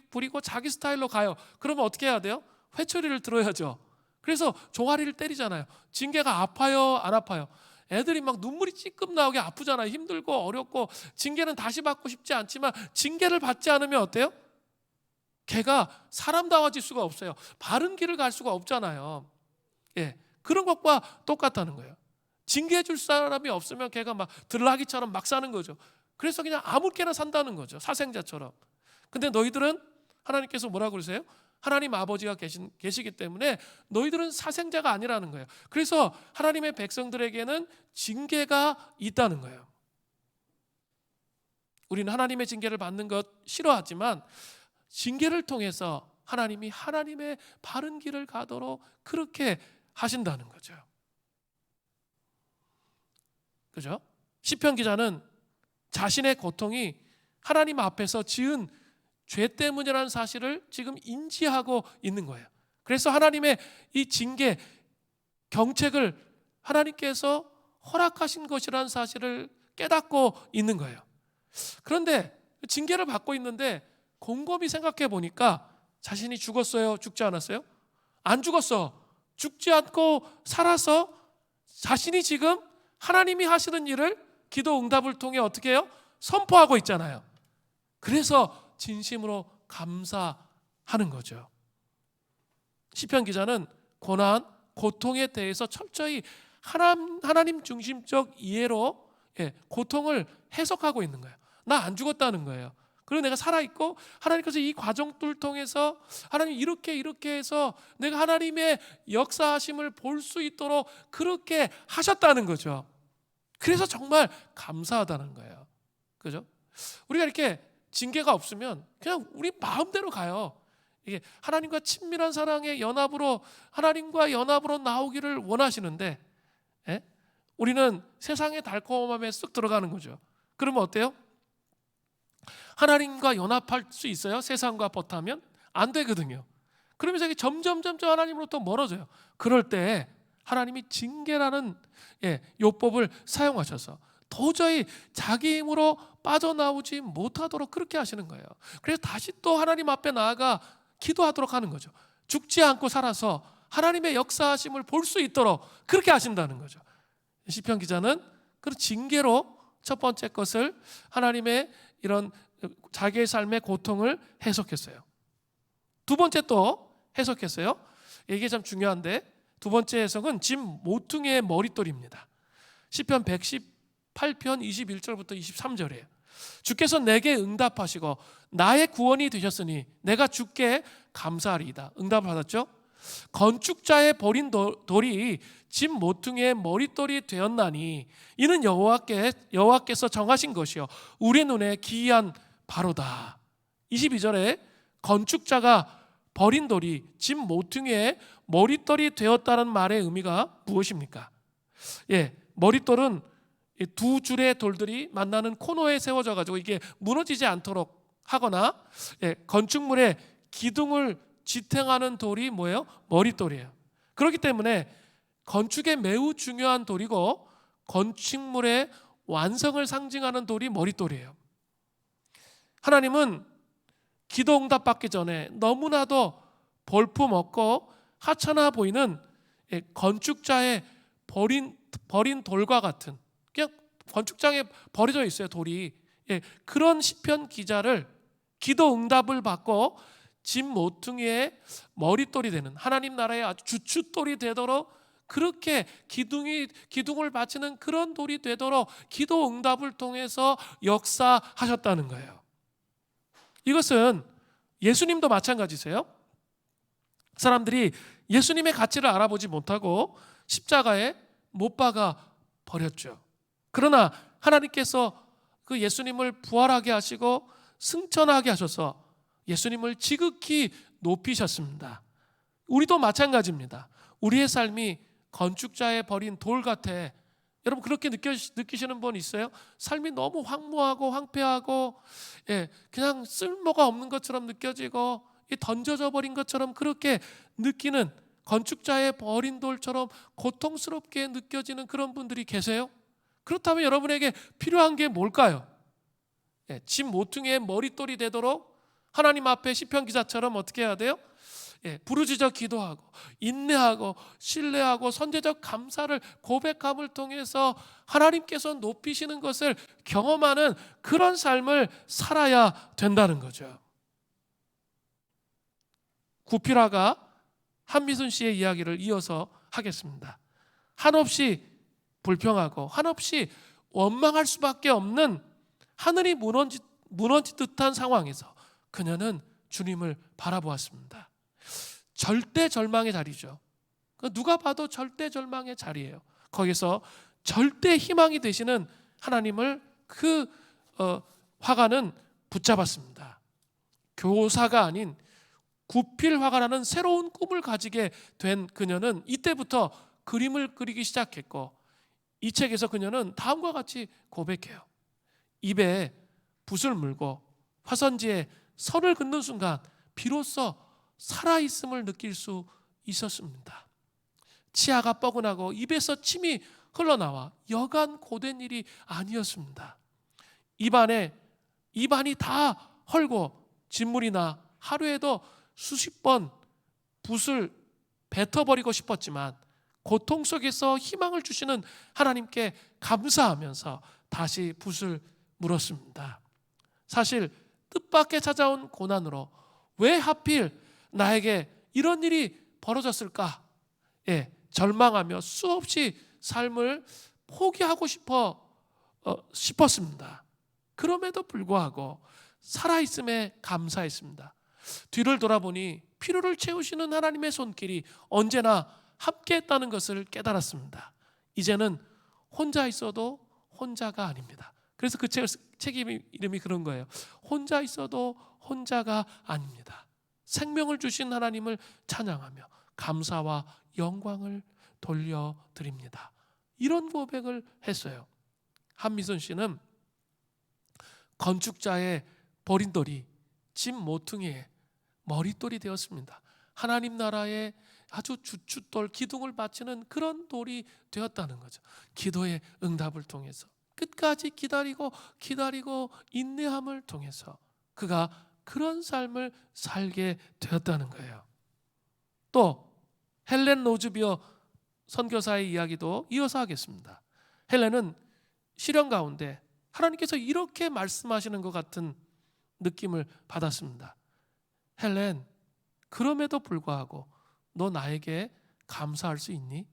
부리고 자기 스타일로 가요. 그러면 어떻게 해야 돼요? 회초리를 들어야죠. 그래서 종아리를 때리잖아요. 징계가 아파요, 안 아파요? 애들이 막 눈물이 찔끔 나오게 아프잖아요. 힘들고 어렵고. 징계는 다시 받고 싶지 않지만 징계를 받지 않으면 어때요? 걔가 사람다워질 수가 없어요. 바른 길을 갈 수가 없잖아요. 그런 것과 똑같다는 거예요. 징계해 줄 사람이 없으면 걔가 막 들나귀처럼 막 사는 거죠. 그래서 그냥 아무렇게나 산다는 거죠. 사생자처럼. 근데 너희들은 하나님께서 뭐라고 그러세요? 하나님 아버지가 계시기 때문에 너희들은 사생자가 아니라는 거예요. 그래서 하나님의 백성들에게는 징계가 있다는 거예요. 우리는 하나님의 징계를 받는 것 싫어하지만 징계를 통해서 하나님이 하나님의 바른 길을 가도록 그렇게 하신다는 거죠. 그죠? 시편 기자는 자신의 고통이 하나님 앞에서 지은 죄 때문이라는 사실을 지금 인지하고 있는 거예요. 그래서 하나님의 이 징계, 경책을 하나님께서 허락하신 것이라는 사실을 깨닫고 있는 거예요. 그런데 징계를 받고 있는데 곰곰이 생각해 보니까 자신이 죽었어요? 죽지 않았어요? 안 죽었어. 죽지 않고 살아서 자신이 지금 하나님이 하시는 일을 기도 응답을 통해 어떻게 해요? 선포하고 있잖아요. 그래서 진심으로 감사하는 거죠. 시편 기자는 고난, 고통에 대해서 철저히 하나님 중심적 이해로 고통을 해석하고 있는 거예요. 나 안 죽었다는 거예요. 그리고 내가 살아있고 하나님께서 이 과정들 통해서 하나님 이렇게 해서 내가 하나님의 역사하심을 볼 수 있도록 그렇게 하셨다는 거죠. 그래서 정말 감사하다는 거예요. 그죠? 우리가 이렇게 징계가 없으면 그냥 우리 마음대로 가요. 이게 하나님과 친밀한 사랑의 연합으로 하나님과 연합으로 나오기를 원하시는데 우리는 세상의 달콤함에 쑥 들어가는 거죠. 그러면 어때요? 하나님과 연합할 수 있어요? 세상과 버타면? 안 되거든요. 그러면서 이게 점점 하나님으로부터 멀어져요. 그럴 때 하나님이 징계라는 요법을 사용하셔서 도저히 자기 힘으로 빠져나오지 못하도록 그렇게 하시는 거예요. 그래서 다시 또 하나님 앞에 나아가 기도하도록 하는 거죠. 죽지 않고 살아서 하나님의 역사하심을 볼 수 있도록 그렇게 하신다는 거죠. 시편 기자는 그 징계로 첫 번째 것을 하나님의 이런 자기의 삶의 고통을 해석했어요. 두 번째 또 해석했어요. 이게 참 중요한데 두 번째 해석은 짐 모퉁이의 머릿돌입니다. 시편 118편 21절부터 23절이에요. 주께서 내게 응답하시고 나의 구원이 되셨으니 내가 주께 감사하리이다. 응답을 받았죠? 건축자의 버린 돌이 짐 모퉁이의 머릿돌이 되었나니 이는 여호와께서 정하신 것이요 우리 눈에 기이한 바로다. 22절에 건축자가 버린 돌이 짐 모퉁이의 머릿돌이 되었다는 말의 의미가 무엇입니까? 머릿돌은 두 줄의 돌들이 만나는 코너에 세워져 가지고 이게 무너지지 않도록 하거나 건축물의 기둥을 지탱하는 돌이 뭐예요? 머릿돌이에요. 그렇기 때문에 건축에 매우 중요한 돌이고 건축물의 완성을 상징하는 돌이 머릿돌이에요. 하나님은 기도 응답 받기 전에 너무나도 볼품없고 하찮아 보이는 건축자의 버린 돌과 같은 그냥 건축장에 버려져 있어요. 돌이. 그런 시편 기자를 기도 응답을 받고 짐 모퉁이의 머릿돌이 되는 하나님 나라의 아주 주춧돌이 되도록 그렇게 기둥을 바치는 그런 돌이 되도록 기도 응답을 통해서 역사하셨다는 거예요. 이것은 예수님도 마찬가지세요. 사람들이 예수님의 가치를 알아보지 못하고 십자가에 못 박아 버렸죠. 그러나 하나님께서 그 예수님을 부활하게 하시고 승천하게 하셔서 예수님을 지극히 높이셨습니다. 우리도 마찬가지입니다. 우리의 삶이 건축자의 버린 돌 같아. 여러분 그렇게 느끼시는 분 있어요? 삶이 너무 황무하고 황폐하고 그냥 쓸모가 없는 것처럼 느껴지고 던져져 버린 것처럼 그렇게 느끼는 건축자의 버린 돌처럼 고통스럽게 느껴지는 그런 분들이 계세요? 그렇다면 여러분에게 필요한 게 뭘까요? 짐 모퉁이의 머릿돌이 되도록 하나님 앞에 시편 기자처럼 어떻게 해야 돼요? 부르짖어 기도하고 인내하고 신뢰하고 선제적 감사를 고백함을 통해서 하나님께서 높이시는 것을 경험하는 그런 삶을 살아야 된다는 거죠. 구피라가 한미순 씨의 이야기를 이어서 하겠습니다. 한없이 불평하고 한없이 원망할 수밖에 없는 하늘이 무너질 듯한 상황에서 그녀는 주님을 바라보았습니다. 절대 절망의 자리죠. 누가 봐도 절대 절망의 자리예요. 거기서 절대 희망이 되시는 하나님을 화가는 붙잡았습니다. 교사가 아닌 구필 화가라는 새로운 꿈을 가지게 된 그녀는 이때부터 그림을 그리기 시작했고 이 책에서 그녀는 다음과 같이 고백해요. 입에 붓을 물고 화선지에 선을 긋는 순간 비로소 살아있음을 느낄 수 있었습니다. 치아가 뻐근하고 입에서 침이 흘러나와 여간 고된 일이 아니었습니다. 입안이 다 헐고 진물이 나 하루에도 수십 번 붓을 뱉어버리고 싶었지만 고통 속에서 희망을 주시는 하나님께 감사하면서 다시 붓을 물었습니다. 사실 뜻밖의 찾아온 고난으로 왜 하필 나에게 이런 일이 벌어졌을까? 절망하며 수없이 삶을 포기하고 싶었습니다. 그럼에도 불구하고 살아있음에 감사했습니다. 뒤를 돌아보니 필요를 채우시는 하나님의 손길이 언제나 함께했다는 것을 깨달았습니다. 이제는 혼자 있어도 혼자가 아닙니다. 그래서 그 책 이름이 그런 거예요. 혼자 있어도 혼자가 아닙니다. 생명을 주신 하나님을 찬양하며 감사와 영광을 돌려드립니다. 이런 고백을 했어요. 한미순 씨는 건축자의 버린 돌이 집 모퉁이의 머릿돌이 되었습니다. 하나님 나라의 아주 주춧돌, 기둥을 바치는 그런 돌이 되었다는 거죠. 기도의 응답을 통해서 끝까지 기다리고 인내함을 통해서 그가 그런 삶을 살게 되었다는 거예요. 또 헬렌 로즈비어 선교사의 이야기도 이어서 하겠습니다. 헬렌은 시련 가운데 하나님께서 이렇게 말씀하시는 것 같은 느낌을 받았습니다. 헬렌, 그럼에도 불구하고 너 나에게 감사할 수 있니?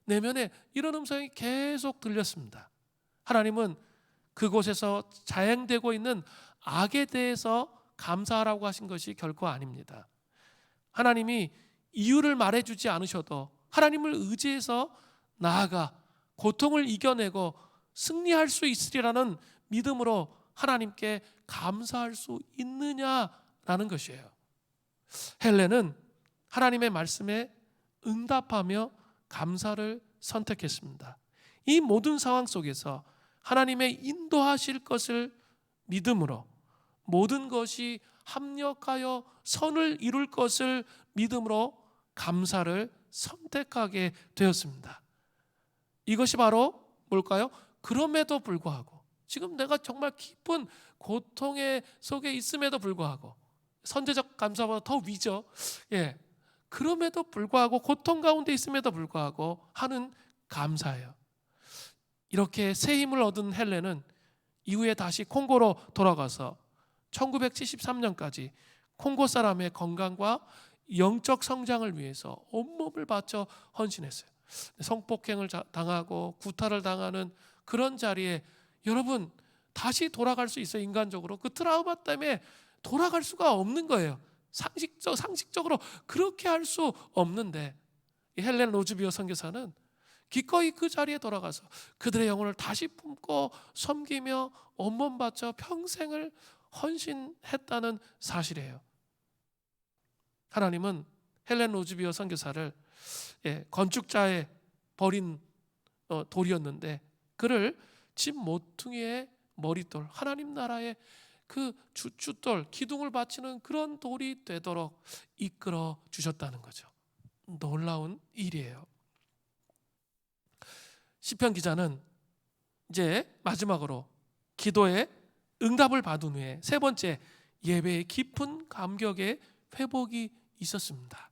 내면에 이런 음성이 계속 들렸습니다. 하나님은 그곳에서 자행되고 있는 악에 대해서 감사하라고 하신 것이 결코 아닙니다. 하나님이 이유를 말해주지 않으셔도 하나님을 의지해서 나아가 고통을 이겨내고 승리할 수 있으리라는 믿음으로 하나님께 감사할 수 있느냐라는 것이에요. 헬렌은 하나님의 말씀에 응답하며 감사를 선택했습니다. 이 모든 상황 속에서 하나님의 인도하실 것을 믿음으로, 모든 것이 합력하여 선을 이룰 것을 믿음으로 감사를 선택하게 되었습니다. 이것이 바로 뭘까요? 그럼에도 불구하고, 지금 내가 정말 깊은 고통의 속에 있음에도 불구하고, 선제적 감사보다 더 위죠. 그럼에도 불구하고, 고통 가운데 있음에도 불구하고 하는 감사예요. 이렇게 새 힘을 얻은 헬렌은 이후에 다시 콩고로 돌아가서 1973년까지 콩고 사람의 건강과 영적 성장을 위해서 온몸을 바쳐 헌신했어요. 성폭행을 당하고 구타를 당하는 그런 자리에 여러분 다시 돌아갈 수 있어요. 인간적으로 그 트라우마 때문에 돌아갈 수가 없는 거예요. 상식적으로 그렇게 할 수 없는데 헬렌 로즈비어 선교사는 기꺼이 그 자리에 돌아가서 그들의 영혼을 다시 품고 섬기며 온몸 바쳐 평생을 헌신했다는 사실이에요. 하나님은 헬렌 로즈비어 선교사를 건축자의 버린 돌이었는데 그를 집 모퉁이의 머릿돌, 하나님 나라의 그 주춧돌, 기둥을 바치는 그런 돌이 되도록 이끌어 주셨다는 거죠. 놀라운 일이에요. 시편 기자는 이제 마지막으로 기도의 응답을 받은 후에 세 번째, 예배의 깊은 감격의 회복이 있었습니다.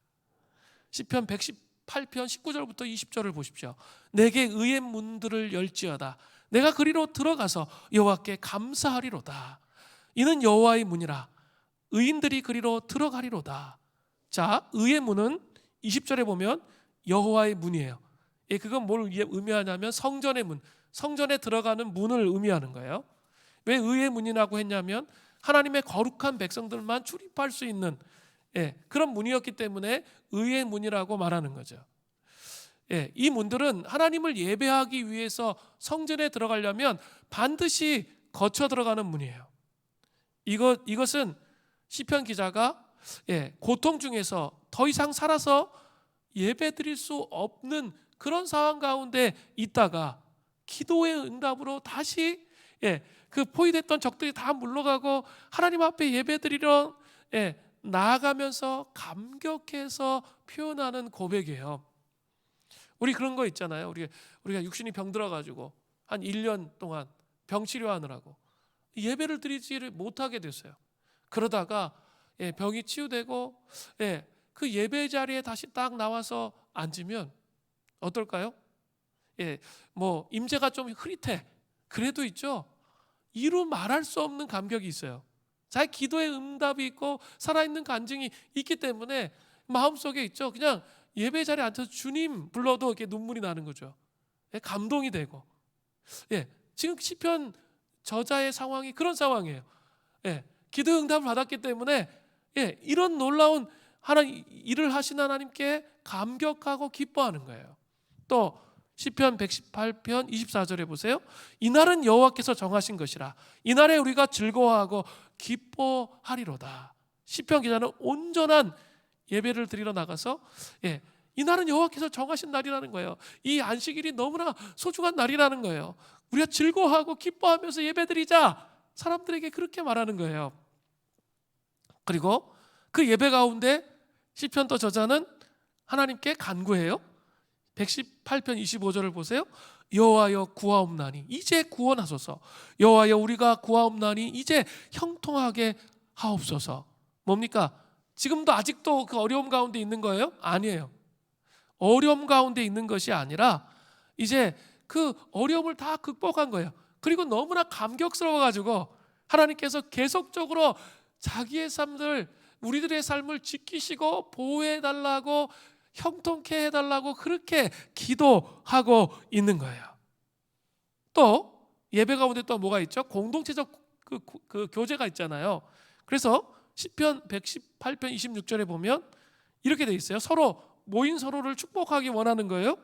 시편 118편 19절부터 20절을 보십시오. 내게 의의 문들을 열지어다. 내가 그리로 들어가서 여호와께 감사하리로다. 이는 여호와의 문이라. 의인들이 그리로 들어가리로다. 자, 의의 문은 20절에 보면 여호와의 문이에요. 그건 뭘 의미하냐면 성전의 문, 성전에 들어가는 문을 의미하는 거예요. 왜 의의 문이라고 했냐면 하나님의 거룩한 백성들만 출입할 수 있는 그런 문이었기 때문에 의의 문이라고 말하는 거죠. 이 문들은 하나님을 예배하기 위해서 성전에 들어가려면 반드시 거쳐 들어가는 문이에요. 이것은 시편 기자가 고통 중에서 더 이상 살아서 예배드릴 수 없는 그런 상황 가운데 있다가 기도의 응답으로 다시 그 포위됐던 적들이 다 물러가고 하나님 앞에 예배드리러 나아가면서 감격해서 표현하는 고백이에요. 우리 그런 거 있잖아요. 우리가 육신이 병들어가지고 한 1년 동안 병 치료하느라고 예배를 드리지를 못하게 됐어요. 그러다가 병이 치유되고 그 예배 자리에 다시 딱 나와서 앉으면 어떨까요? 뭐 임재가 좀 흐릿해. 그래도 있죠. 이루 말할 수 없는 감격이 있어요. 자기 기도의 응답이 있고 살아있는 간증이 있기 때문에 마음속에 있죠. 그냥 예배 자리에 앉아서 주님 불러도 이렇게 눈물이 나는 거죠. 감동이 되고. 지금 시편 저자의 상황이 그런 상황이에요. 기도 응답을 받았기 때문에 이런 놀라운 하나님 일을 하신 하나님께 감격하고 기뻐하는 거예요. 또 시편 118편 24절에 보세요. 이날은 여호와께서 정하신 것이라 이날에 우리가 즐거워하고 기뻐하리로다. 시편 기자는 온전한 예배를 드리러 나가서 이날은 여호와께서 정하신 날이라는 거예요. 이 안식일이 너무나 소중한 날이라는 거예요. 우리가 즐거워하고 기뻐하면서 예배드리자. 사람들에게 그렇게 말하는 거예요. 그리고 그 예배 가운데 시편도 저자는 하나님께 간구해요. 118편 25절을 보세요. 여호와여 구하옵나니 이제 구원하소서. 여호와여 우리가 구하옵나니 이제 형통하게 하옵소서. 뭡니까? 지금도 아직도 그 어려움 가운데 있는 거예요? 아니에요. 어려움 가운데 있는 것이 아니라 이제 그 어려움을 다 극복한 거예요. 그리고 너무나 감격스러워가지고 하나님께서 계속적으로 자기의 삶들, 우리들의 삶을 지키시고 보호해달라고, 형통케 해달라고 그렇게 기도하고 있는 거예요. 또 예배 가운데 또 뭐가 있죠? 공동체적 그 교제가 있잖아요. 그래서 시편 118편 26절에 보면 이렇게 돼 있어요. 서로 모인 서로를 축복하기 원하는 거예요.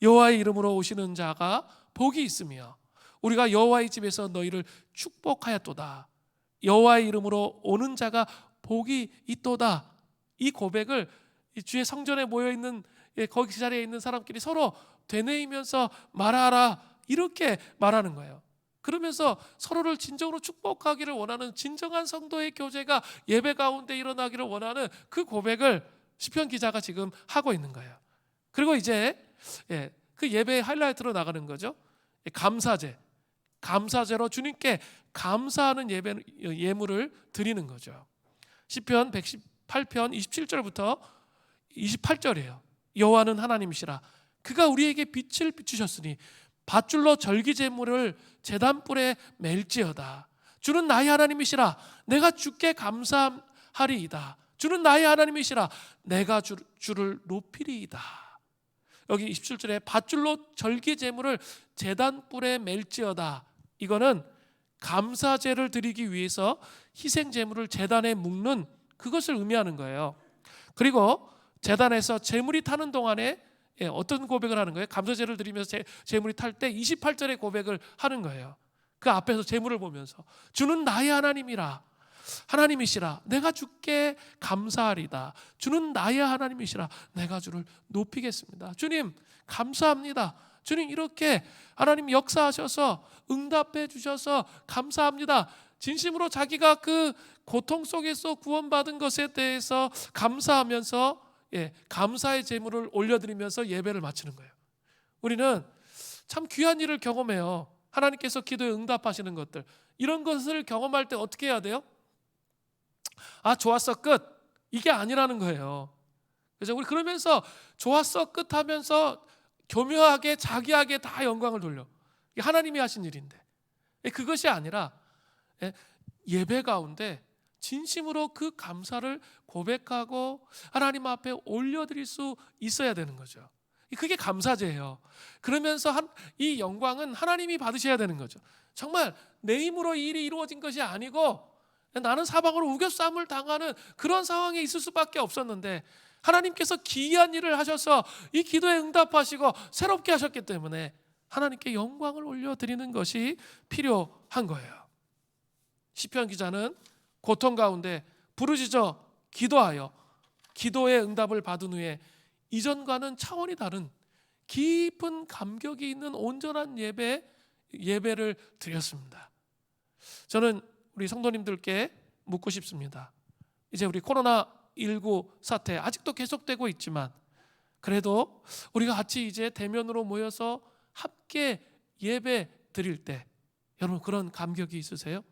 여호와의 이름으로 오시는 자가 복이 있으며 우리가 여호와의 집에서 너희를 축복하였도다. 여호와의 이름으로 오는 자가 복이 있도다. 이 고백을 주의 성전에 모여 있는 거기 자리에 있는 사람끼리 서로 되뇌이면서 말하라 이렇게 말하는 거예요. 그러면서 서로를 진정으로 축복하기를 원하는 진정한 성도의 교제가 예배 가운데 일어나기를 원하는 그 고백을 시편 기자가 지금 하고 있는 거예요. 그리고 이제 그 예배의 하이라이트로 나가는 거죠. 감사제로 주님께 감사하는 예물을 드리는 거죠. 시편 118편 27절부터 28절이에요. 여호와는 하나님이시라 그가 우리에게 빛을 비추셨으니 밧줄로 절기제물을 제단불에 맬지어다. 주는 나의 하나님이시라 내가 주께 감사하리이다. 주는 나의 하나님이시라 내가 주를 높이리이다. 여기 27절에 밧줄로 절기제물을 제단불에 맬지어다. 이거는 감사제를 드리기 위해서 희생제물을 제단에 묶는 그것을 의미하는 거예요. 그리고 제단에서 제물이 타는 동안에 어떤 고백을 하는 거예요? 감사제를 드리면서 제물이 탈 때 28절의 고백을 하는 거예요. 그 앞에서 제물을 보면서 주는 나의 하나님이라 하나님이시라 내가 주께 감사하리다. 주는 나의 하나님이시라 내가 주를 높이겠습니다. 주님 감사합니다. 주님 이렇게 하나님 역사하셔서 응답해 주셔서 감사합니다. 진심으로 자기가 그 고통 속에서 구원받은 것에 대해서 감사하면서 감사의 제물을 올려드리면서 예배를 마치는 거예요. 우리는 참 귀한 일을 경험해요. 하나님께서 기도에 응답하시는 것들, 이런 것을 경험할 때 어떻게 해야 돼요? 아 좋았어 끝, 이게 아니라는 거예요. 그래서 우리 그러면서 좋았어 끝 하면서 교묘하게 자기에게 다 영광을 돌려. 이게 하나님이 하신 일인데 그것이 아니라 예배 가운데 진심으로 그 감사를 고백하고 하나님 앞에 올려드릴 수 있어야 되는 거죠. 그게 감사제예요. 그러면서 이 영광은 하나님이 받으셔야 되는 거죠. 정말 내 힘으로 이 일이 이루어진 것이 아니고 나는 사방으로 우겨쌈을 당하는 그런 상황에 있을 수밖에 없었는데 하나님께서 기이한 일을 하셔서 이 기도에 응답하시고 새롭게 하셨기 때문에 하나님께 영광을 올려드리는 것이 필요한 거예요. 시편 기자는 고통 가운데 부르짖어 기도하여 기도의 응답을 받은 후에 이전과는 차원이 다른 깊은 감격이 있는 온전한 예배를 드렸습니다. 저는 우리 성도님들께 묻고 싶습니다. 이제 우리 코로나19 사태 아직도 계속되고 있지만 그래도 우리가 같이 이제 대면으로 모여서 함께 예배 드릴 때 여러분 그런 감격이 있으세요?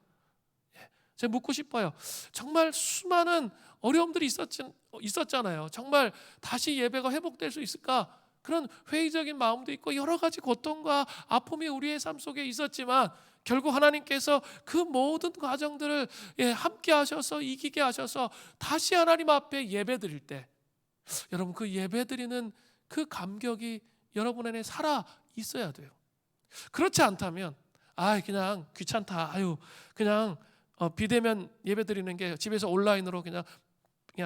제가 묻고 싶어요. 정말 수많은 어려움들이 있었잖아요. 정말 다시 예배가 회복될 수 있을까? 그런 회의적인 마음도 있고 여러 가지 고통과 아픔이 우리의 삶 속에 있었지만 결국 하나님께서 그 모든 과정들을 함께 하셔서 이기게 하셔서 다시 하나님 앞에 예배드릴 때, 여러분 그 예배드리는 그 감격이 여러분 안에 살아 있어야 돼요. 그렇지 않다면 그냥 귀찮다. 그냥 비대면 예배드리는 게 집에서 온라인으로 그냥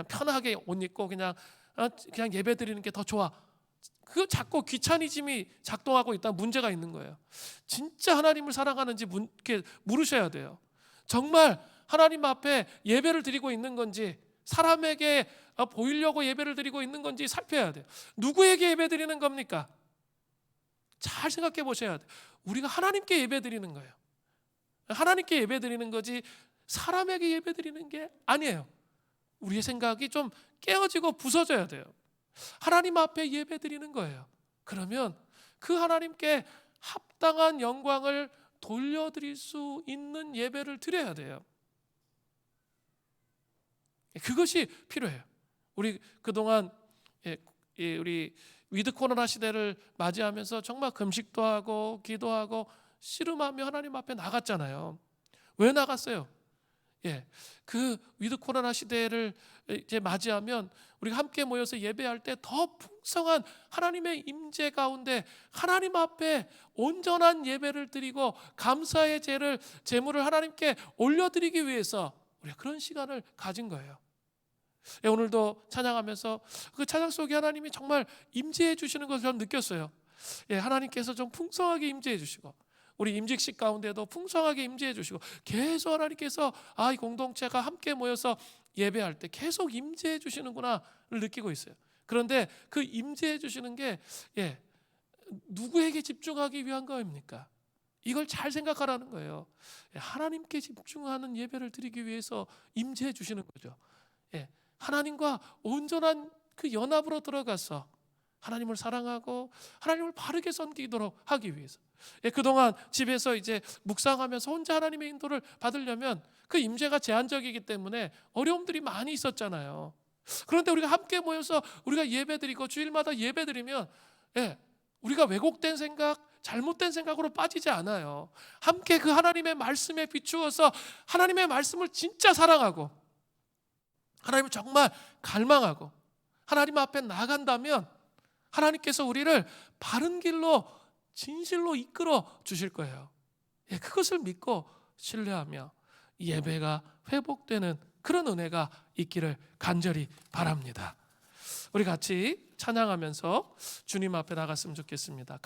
편하게 옷 입고 그냥 예배드리는 게 더 좋아. 그 자꾸 귀차니즘이 작동하고 있다, 문제가 있는 거예요. 진짜 하나님을 사랑하는지 이렇게 물으셔야 돼요. 정말 하나님 앞에 예배를 드리고 있는 건지, 사람에게 보이려고 예배를 드리고 있는 건지 살펴야 돼요. 누구에게 예배 드리는 겁니까? 잘 생각해 보셔야 돼요. 우리가 하나님께 예배 드리는 거예요. 하나님께 예배 드리는 거지 사람에게 예배 드리는 게 아니에요. 우리의 생각이 좀 깨어지고 부서져야 돼요. 하나님 앞에 예배 드리는 거예요. 그러면 그 하나님께 합당한 영광을 돌려드릴 수 있는 예배를 드려야 돼요. 그것이 필요해요. 우리 그동안 우리 위드 코로나 시대를 맞이하면서 정말 금식도 하고 기도하고 씨름하며 하나님 앞에 나갔잖아요. 왜 나갔어요? 그 위드 코로나 시대를 이제 맞이하면 우리가 함께 모여서 예배할 때 더 풍성한 하나님의 임재 가운데 하나님 앞에 온전한 예배를 드리고 감사의 제물을 하나님께 올려드리기 위해서 우리가 그런 시간을 가진 거예요. 오늘도 찬양하면서 그 찬양 속에 하나님이 정말 임재해 주시는 것을 저는 느꼈어요. 하나님께서 좀 풍성하게 임재해 주시고 우리 임직식 가운데도 풍성하게 임재해 주시고 계속 하나님께서 이 공동체가 함께 모여서 예배할 때 계속 임재해 주시는구나를 느끼고 있어요. 그런데 그 임재해 주시는 게 누구에게 집중하기 위한 거입니까? 이걸 잘 생각하라는 거예요. 하나님께 집중하는 예배를 드리기 위해서 임재해 주시는 거죠. 하나님과 온전한 그 연합으로 들어가서 하나님을 사랑하고 하나님을 바르게 섬기도록 하기 위해서. 그동안 집에서 이제 묵상하면서 혼자 하나님의 인도를 받으려면 그 임재가 제한적이기 때문에 어려움들이 많이 있었잖아요. 그런데 우리가 함께 모여서 우리가 예배드리고 주일마다 예배드리면 우리가 왜곡된 생각, 잘못된 생각으로 빠지지 않아요. 함께 그 하나님의 말씀에 비추어서 하나님의 말씀을 진짜 사랑하고 하나님을 정말 갈망하고 하나님 앞에 나간다면 하나님께서 우리를 바른 길로 진실로 이끌어 주실 거예요. 그것을 믿고 신뢰하며 예배가 회복되는 그런 은혜가 있기를 간절히 바랍니다. 우리 같이 찬양하면서 주님 앞에 나갔으면 좋겠습니다.